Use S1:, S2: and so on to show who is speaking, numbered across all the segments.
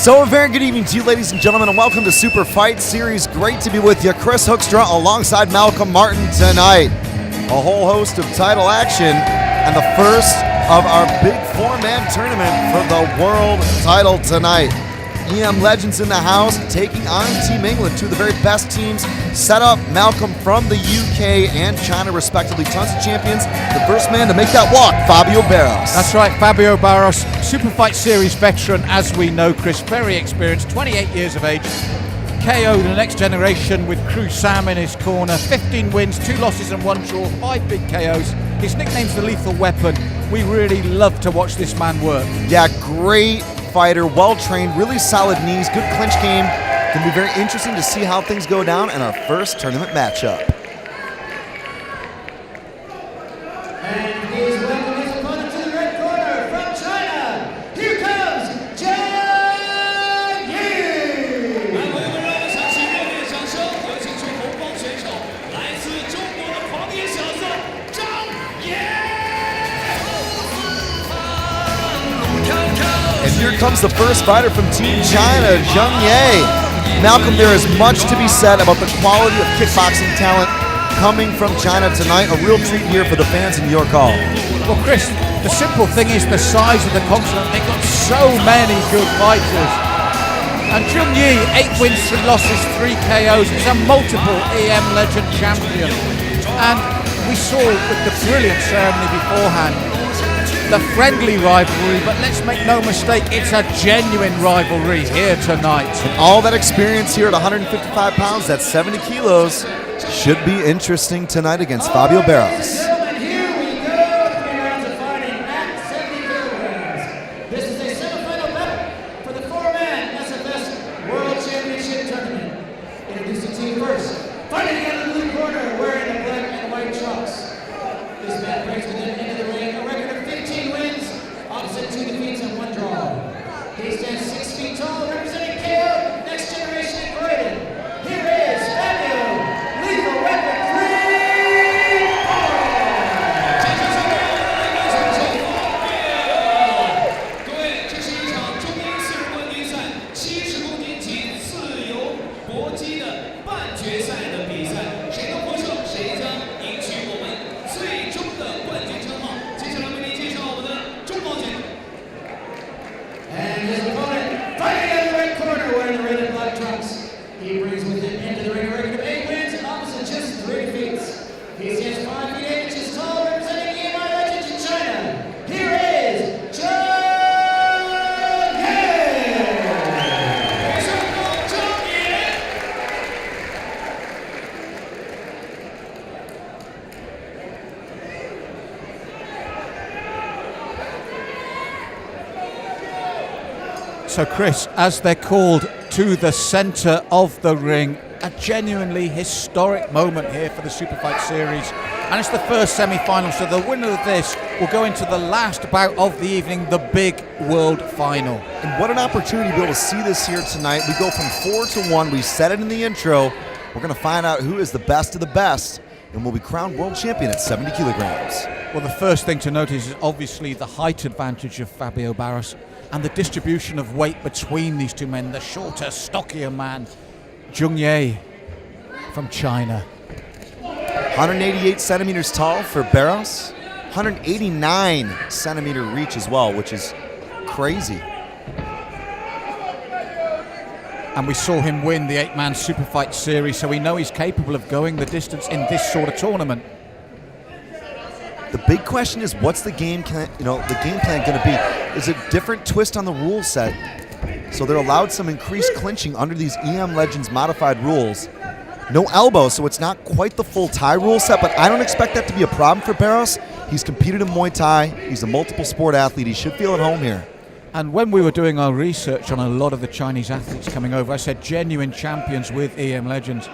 S1: So a very good evening to you, ladies and gentlemen, and welcome to Super Fight Series. Great to be with you. Chris Hoekstra alongside Malcolm Martin tonight. A whole host of title action and the first of our big four-man tournament for the world title tonight. EM Legends in the house taking on Team England, two of the very best teams set up. Malcolm from the UK and China, respectively. Tons of champions. The first man to make that walk, Fabio Barros.
S2: That's right, Fabio Barros, Super Fight Series veteran, as we know, Chris. Very experienced, 28 years of age. KO the next generation with Crew Sam in his corner. 15 wins, 2 losses and 1 draw, 5 big KOs. His nickname's the Lethal Weapon. We really love to watch this man work.
S1: Yeah, great fighter, well-trained, really solid knees, good clinch game. Can be very interesting to see how things go down in our first tournament matchup.
S3: And he's welcoming his opponent to the red corner from China. Here comes Zhang.
S4: 来，朋友们，让我们响起热烈的掌声，有请出红光选手，来自中国的狂野小子张野。
S1: And here comes the first fighter from Team China, Zhang. Malcolm, there is much to be said about the quality of kickboxing talent coming from China tonight. A real treat here for the fans in York Hall.
S2: Well, Chris, the simple thing is the size of the continent. They've got so many good fighters. And Zhang, 8 wins, 3 losses, 3 KOs. He's a multiple EM Legend champion. And we saw with the brilliant ceremony beforehand, the friendly rivalry, but let's make no mistake, it's a genuine rivalry here tonight.
S1: And all that experience here at 155 pounds, that's 70 kilos, should be interesting tonight against Fabio Barros.
S3: And here we go. 3 rounds of fighting at 70 kilograms. This is a semifinal battle for the 4-man SFS World Championship Tournament. Introducing team first. Fighting in the blue corner, wearing the black and white trunks. This man breaks within the end of the ring, a record of 15 wins, opposite 2 defeats and 1 draw. He stands 6 feet tall, representing KO, next generation incorporated. Here is Fabio, Lethal Weapon 3.
S4: 各位，这是一场中英40冠军赛，70公斤级自由搏击的半决赛的比赛，谁能获胜，谁将赢取我们最终的冠军称号。接下来为您介绍我们的中高选手。
S3: And his opponent, fighting in the red corner, wearing the red and black trunks. He brings with him into the ring a record of 8 wins and opposite just 3 defeats. He stands 5 feet 8 inches tall, representing EMI Legends in China. Here is Zhang.
S4: 上高张野。
S2: So Chris, as they're called to the center of the ring, a genuinely historic moment here for the Super Fight Series. And it's the first semi-final, so the winner of this will go into the last bout of the evening, the big world final.
S1: And what an opportunity to be able to see this here tonight. We go from 4 to 1. We said it in the intro. We're going to find out who is the best of the best and will be crowned world champion at 70 kilograms.
S2: Well, the first thing to notice is obviously the height advantage of Fabio Barros and the distribution of weight between these two men. The shorter, stockier man, Zhang from China.
S1: 188 centimeters tall for Barros. 189 centimeter reach as well, which is crazy.
S2: And we saw him win the 8-man Super Fight Series, so we know he's capable of going the distance in this sort of tournament.
S1: The big question is, what's the game plan? The game plan going to be? Is it a different twist on the rule set? So they're allowed some increased clinching under these EM Legends modified rules. No elbow, so it's not quite the full Thai rule set, but I don't expect that to be a problem for Barros. He's competed in Muay Thai. He's a multiple sport athlete. He should feel at home here.
S2: And when we were doing our research on a lot of the Chinese athletes coming over, I said genuine champions with EM Legends.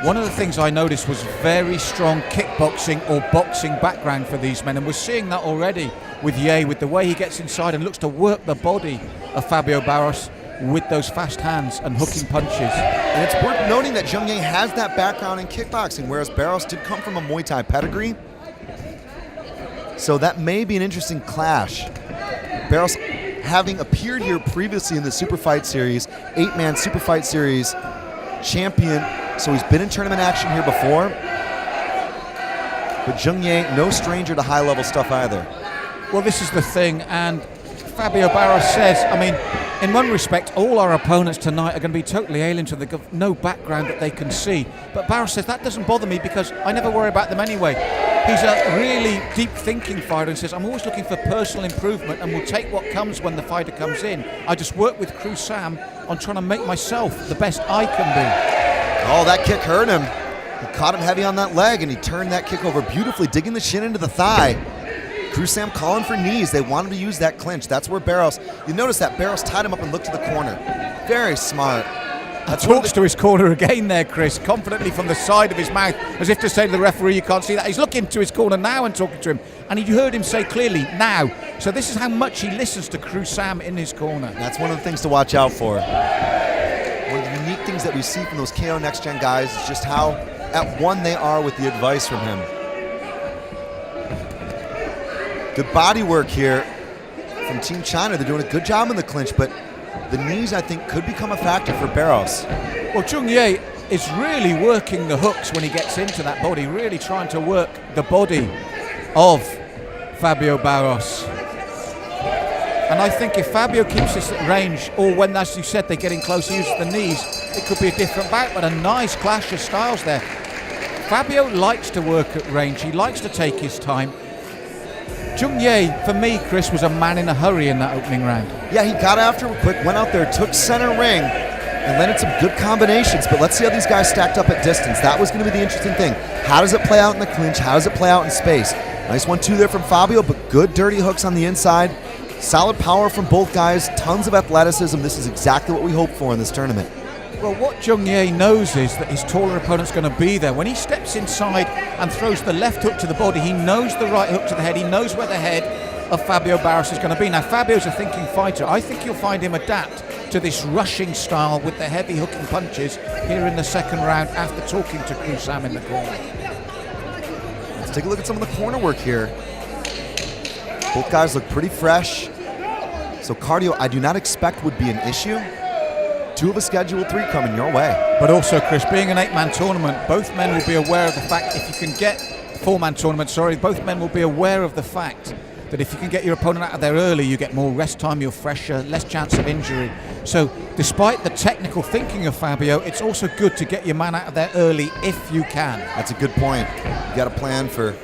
S2: One of the things I noticed was very strong kickboxing or boxing background for these men, and we're seeing that already with Ye, with the way he gets inside and looks to work the body of Fabio Barros with those fast hands and hooking punches.
S1: And it's worth noting that Zhang has that background in kickboxing, whereas Barros did come from a Muay Thai pedigree. So that may be an interesting clash. Barros having appeared here previously in the Super Fight Series, 8-man Super Fight Series champion, so he's been in tournament action here before. But Zhang Ye, no stranger to high-level stuff either.
S2: Well, this is the thing, and Fabio Barros says, I mean, in one respect, all our opponents tonight are going to be totally alien to the no background that they can see. But Barros says that doesn't bother me because I never worry about them anyway. He's a really deep-thinking fighter and says, I'm always looking for personal improvement and will take what comes when the fighter comes in. I just work with Crew Sam on trying to make myself the best I can be.
S1: Oh, that kick hurt him. He caught him heavy on that leg, and he turned that kick over beautifully, digging the shin into the thigh. Crew Sam calling for knees. They wanted to use that clinch. That's where Barros, you notice that Barros tied him up and looked to the corner. Very smart.
S2: Talks to his corner again there, Chris, confidently from the side of his mouth, as if to say to the referee, you can't see that. He's looking to his corner now and talking to him, and you heard him say clearly, now. So this is how much he listens to Crew Sam in his corner.
S1: That's one of the things to watch out for. One of the unique things that we see from those KO Next Gen guys is just how at one they are with the advice from him. Good body work here from Team China. They're doing a good job in the clinch, but the knees, I think, could become a factor for Barros.
S2: Well, Zhang Ye is really working the hooks when he gets into that body, really trying to work the body of Fabio Barros. And I think if Fabio keeps this at range, or when, as you said, they're getting close, he uses the knees, it could be a different bout, but a nice clash of styles there. Fabio likes to work at range. He likes to take his time. Zhang Ye, for me, Chris, was a man in a hurry in that opening round.
S1: Yeah, he got after him quick, went out there, took center ring, and landed some good combinations. But let's see how these guys stacked up at distance. That was going to be the interesting thing. How does it play out in the clinch? How does it play out in space? Nice 1-2 there from Fabio, but good dirty hooks on the inside. Solid power from both guys. Tons of athleticism. This is exactly what we hoped for in this tournament.
S2: Well, what Zhang Ye knows is that his taller opponent's going to be there. When he steps inside and throws the left hook to the body, he knows the right hook to the head. He knows where the head of Fabio Barros is going to be. Now, Fabio's a thinking fighter. I think you'll find him adapt to this rushing style with the heavy hooking punches here in the second round after talking to Crew Sam in the corner.
S1: Let's take a look at some of the corner work here. Both guys look pretty fresh. So cardio, I do not expect would be an issue. 2 of a scheduled 3 coming your way.
S2: But also, Chris, being an 8-man tournament, both men will be aware of the fact, if you can get 4-man tournament, both men will be aware of the fact that if you can get your opponent out of there early, you get more rest time, you're fresher, less chance of injury. So despite the technical thinking of Fabio, it's also good to get your man out of there early if you can.
S1: That's a good point. You got a plan for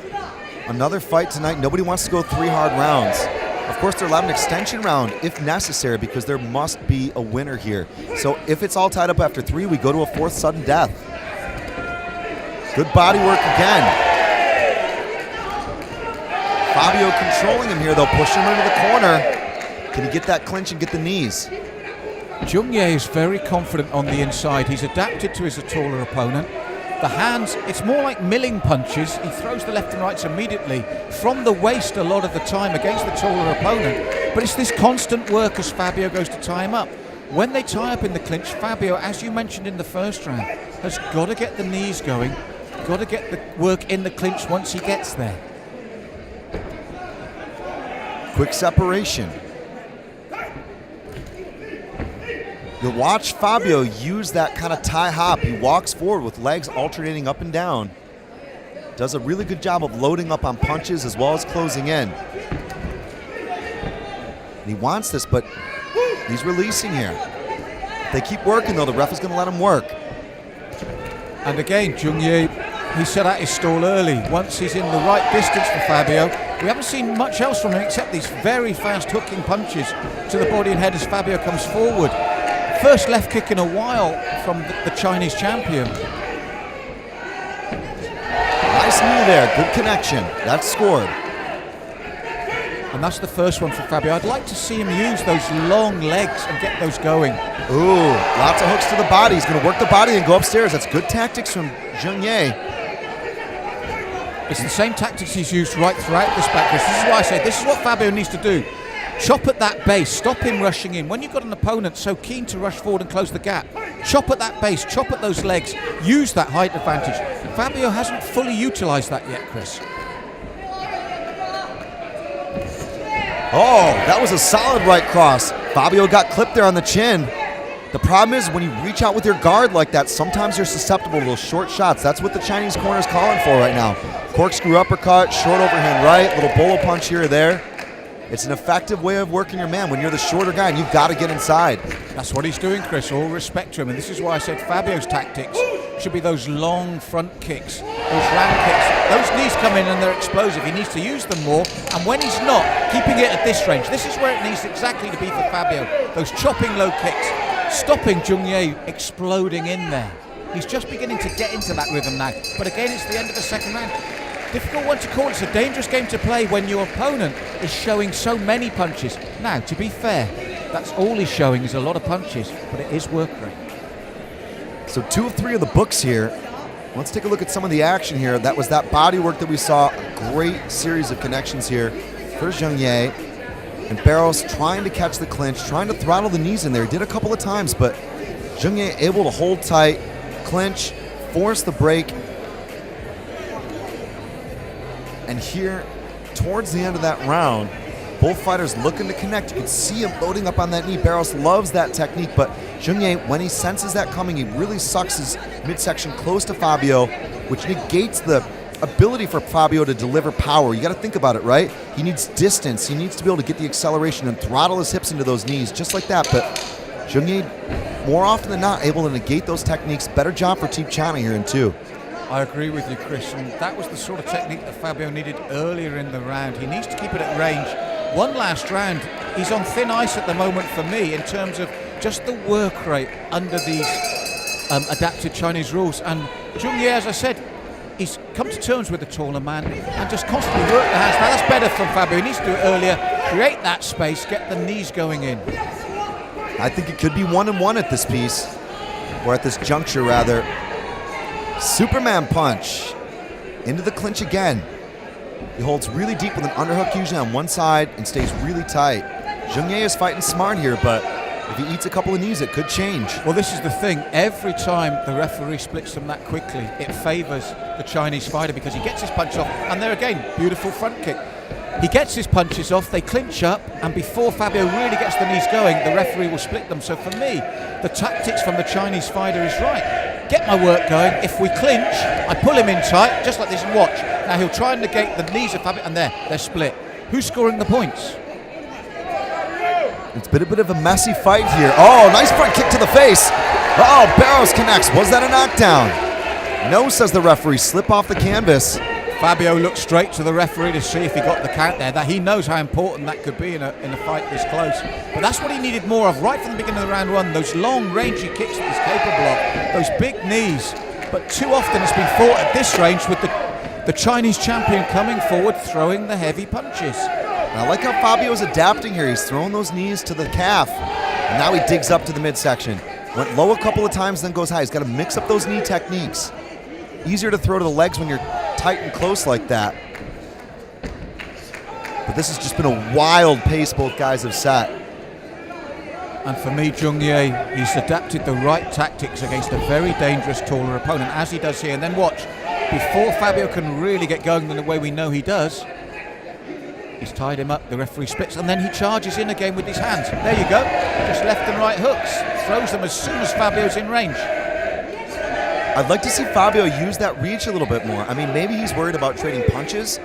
S1: another fight tonight. Nobody wants to go 3 hard rounds. Of course, they're allowed an extension round if necessary because there must be a winner here. So if it's all tied up after 3, we go to a 4th sudden death. Good body work again. Fabio controlling him here, though, pushing him into the corner. Can he get that clinch and get the knees?
S2: Zhang Ye is very confident on the inside. He's adapted to his taller opponent. The hands, it's more like milling punches. He throws the left and rights immediately from the waist a lot of the time against the taller opponent. But it's this constant work as Fabio goes to tie him up. When they tie up in the clinch, Fabio, as you mentioned in the first round, has got to get the knees going, got to get the work in the clinch once he gets there.
S1: Quick separation. You'll watch Fabio use that kind of tie hop. He walks forward with legs alternating up and down. Does a really good job of loading up on punches as well as closing in. And he wants this, but he's releasing here. If they keep working, though, the ref is going to let him work.
S2: And again, Zhang Ye, he set out his stall early. Once he's in the right distance for Fabio, we haven't seen much else from him except these very fast hooking punches to the body and head as Fabio comes forward. First left kick in a while from the Chinese champion.
S1: Nice knee there, good connection. That's scored.
S2: And that's the first one for Fabio. I'd like to see him use those long legs and get those going.
S1: Ooh, lots of hooks to the body. He's going to work the body and go upstairs. That's good tactics from Zhang Ye.
S2: It's the same tactics he's used right throughout this back. This is why I say this is what Fabio needs to do. Chop at that base, stop him rushing in. When you've got an opponent so keen to rush forward and close the gap, chop at that base, chop at those legs, use that height advantage. Fabio hasn't fully utilised that yet, Chris.
S1: Oh, that was a solid right cross. Fabio got clipped there on the chin. The problem is when you reach out with your guard like that, sometimes you're susceptible to those short shots. That's what the Chinese corner is calling for right now. Corkscrew uppercut, short overhand right, little bolo punch here or there. It's an effective way of working your man when you're the shorter guy and you've got to get inside.
S2: That's what he's doing, Chris. All respect to him. And this is why I said Fabio's tactics should be those long front kicks, those ram kicks. Those knees come in and they're explosive. He needs to use them more. And when he's not, keeping it at this range. This is where it needs exactly to be for Fabio. Those chopping low kicks, stopping Zhang Ye exploding in there. He's just beginning to get into that rhythm now. But again, it's the end of the second round. Difficult one to call. It's a dangerous game to play when your opponent is showing so many punches. Now, to be fair, that's all he's showing is a lot of punches, but it is work rate.
S1: So 2 of 3 of the books here. Let's take a look at some of the action here. That was that body work that we saw. A great series of connections here for Zhang Ye. And Barros trying to catch the clinch, trying to throttle the knees in there. He did a couple of times, but Zhang Ye able to hold tight, clinch, force the break. And here, towards the end of that round, both fighters looking to connect. You can see him loading up on that knee. Barros loves that technique, but Zhang Ye, when he senses that coming, he really sucks his midsection close to Fabio, which negates the ability for Fabio to deliver power. You got to think about it, right? He needs distance. He needs to be able to get the acceleration and throttle his hips into those knees, just like that. But Zhang Ye, more often than not, able to negate those techniques. Better job for Team China here in 2.
S2: I agree with you, Chris, and that was the sort of technique that Fabio needed earlier in the round. He needs to keep it at range. One last round. He's on thin ice at the moment for me in terms of just the work rate under these adapted Chinese rules. And Zhang Ye, as I said, he's come to terms with the taller man and just constantly work the hands. Now that's better from Fabio. He needs to do it earlier, create that space, get the knees going in.
S1: I think it could be 1-1 at this piece, or at this juncture rather. Superman punch into the clinch again. He holds really deep with an underhook usually on one side and stays really tight. Zhang Ye is fighting smart here, but if he eats a couple of knees, it could change.
S2: Well, this is the thing. Every time the referee splits them that quickly, it favors the Chinese fighter because he gets his punch off. And there again, beautiful front kick. He gets his punches off, they clinch up, and before Fabio really gets the knees going, the referee will split them. So for me, the tactics from the Chinese fighter is right. Get my work going. If we clinch, I pull him in tight, just like this, and watch. Now he'll try and negate the knees of Fabio, and there, they're split. Who's scoring the points?
S1: It's been a bit of a messy fight here. Oh, nice front kick to the face. Oh, Barros connects. Was that a knockdown? No, says the referee. Slip off the canvas.
S2: Fabio looked straight to the referee to see if he got the count there. That he knows how important that could be in a fight this close. But that's what he needed more of right from the beginning of the round 1. Those long, rangy kicks that he's capable of. Those big knees. But too often it's been fought at this range with the Chinese champion coming forward, throwing the heavy punches.
S1: I like how Fabio's adapting here. He's throwing those knees to the calf. And now he digs up to the midsection. Went low a couple of times, then goes high. He's got to mix up those knee techniques. Easier to throw to the legs when you're tight and close like that. But this has just been a wild pace both guys have set.
S2: And for me, Zhang Ye, he's adapted the right tactics against a very dangerous, taller opponent, as he does here. And then watch, before Fabio can really get going in the way we know he does, he's tied him up, the referee splits, and then he charges in again with his hands. There you go, just left and right hooks. Throws them as soon as Fabio's in range.
S1: I'd like to see Fabio use that reach a little bit more. I mean, maybe he's worried about trading punches.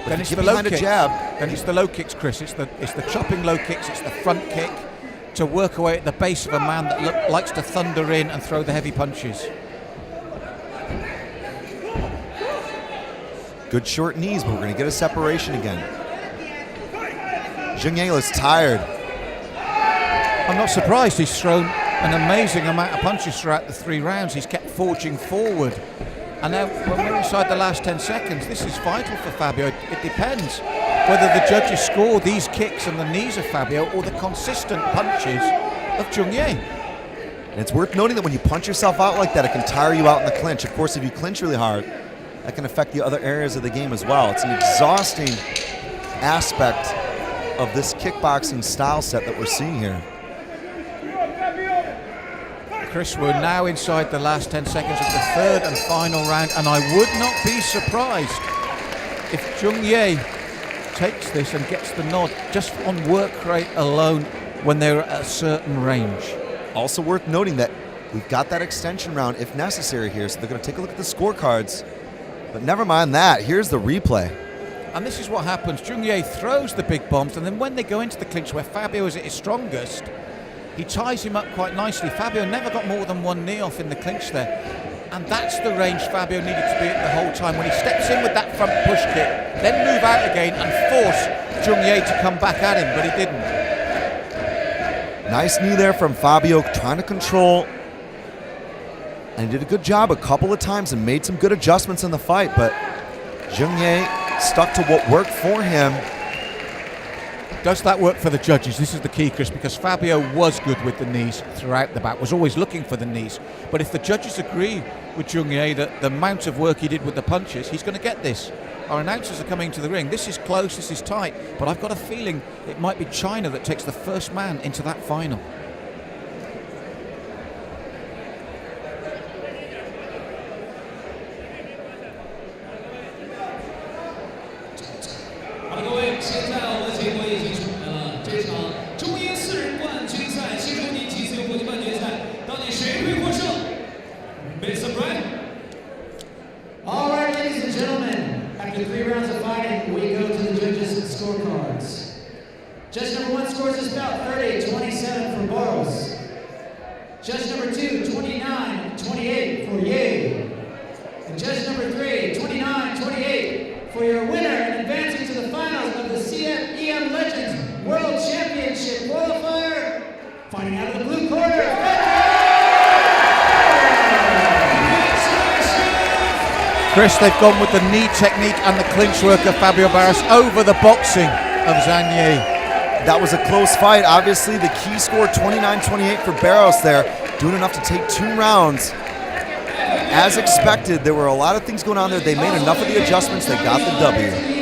S2: Then it's the low kicks. Then it's the low kicks, Chris. It's the chopping low kicks. It's the front kick to work away at the base of a man that likes to thunder in and throw the heavy punches.
S1: Good short knees, but we're going to get a separation again. Zhang Ye is tired.
S2: I'm not surprised. He's thrown an amazing amount of punches throughout the 3 rounds. He's kept forging forward. And now when we're inside the last 10 seconds, this is vital for Fabio. It depends whether the judges score these kicks and the knees of Fabio or the consistent punches of Zhang Ye.
S1: And it's worth noting that when you punch yourself out like that, it can tire you out in the clinch. Of course, if you clinch really hard, that can affect the other areas of the game as well. It's an exhausting aspect of this kickboxing style set that we're seeing here.
S2: Chris, we're now inside the last 10 seconds of the 3rd and final round, and I would not be surprised if Zhang Ye takes this and gets the nod just on work rate alone when they're at a certain range.
S1: Also worth noting that we've got that extension round if necessary here, so they're going to take a look at the scorecards. But never mind that. Here's the replay.
S2: And this is what happens. Zhang throws the big bombs, and then when they go into the clinch where Fabio is at his strongest, he ties him up quite nicely. Fabio never got more than one knee off in the clinch there. And that's the range Fabio needed to be at the whole time. When he steps in with that front push kick, then move out again and force Zhang to come back at him, but he didn't.
S1: Nice knee there from Fabio, trying to control. And he did a good job a couple of times and made some good adjustments in the fight, but Zhang stuck to what worked for him.
S2: Does that work for the judges? This is the key, Chris, because Fabio was good with the knees throughout the bout, was always looking for the knees. But if the judges agree with Zhang that the amount of work he did with the punches, he's going to get this. Our announcers are coming to the ring. This is close, this is tight, but I've got a feeling it might be China that takes the first man into that final.
S3: All right, ladies and gentlemen, after 3 rounds of fighting, we go to the judges' scorecards. Judge number 1 scores this bout 30-27 for Barros. Judge number 2, 29-28 for Ye. And judge number 3, 29-28 for your winner and advancing to the finals of the CFEM Legends World Championship qualifier. Fighting out of the blue corner, Fabio!
S2: Chris, they've gone with the knee technique and the clinch work of Fabio Barros over the boxing of Zhang.
S1: That was a close fight. Obviously, the key score 29-28 for Barros there, doing enough to take 2 rounds. As expected, there were a lot of things going on there. They made enough of the adjustments. They got the W.